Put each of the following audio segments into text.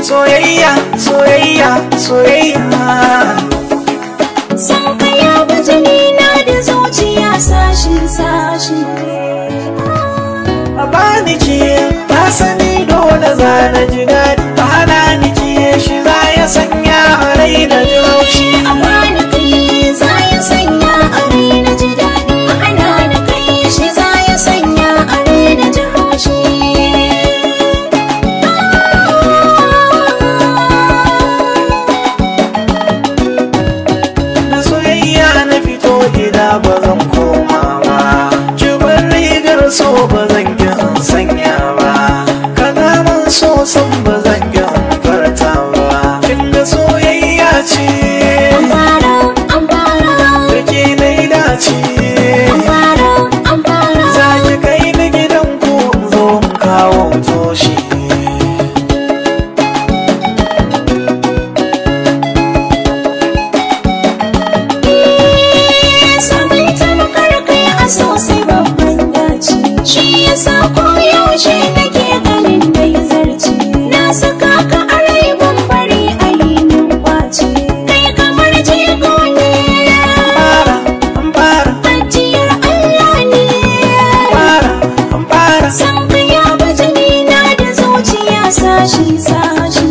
soyayya soyayya soyayya. San ka ya bi jini na da zuciya sashi sashi. A bani ki na sani dole za na ji daɗi, a hana ni ki shi za ya sanya a rai na ji haushi. A bani kai za ya sanya a rai na ji daɗi, a hana ni kai shi za ya sanya a rai na ji haushi. Da soyayya na fito gida ba zan koma ba, kibar rigar so ba zan sanya ba, kana man so san ba zan farta ba. Kin ga soyayya ce An fara da ke na yi dace, za ki kai ni gidan ku zo in kawo toshi. sabai tamkar kai a sosai babban dace, shi yasa koyaushe nake ganin dai zarci. Na saka ka a rai ban bari a yi min kwace, kai kamar jego ne ajiyar Allah ne. San ka ya bi jini na da zuciya sashi sashi.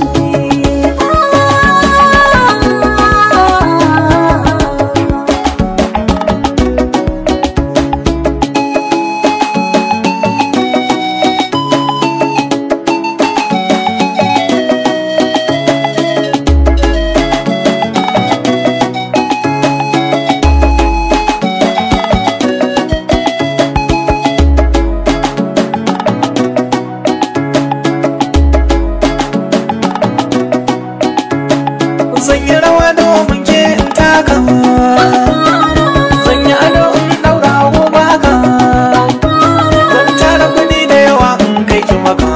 Zan yi rawa domin ke in taka, zan yi ado in ɗaura abu baka, zan tara kuɗi da yawa in kai ki maka.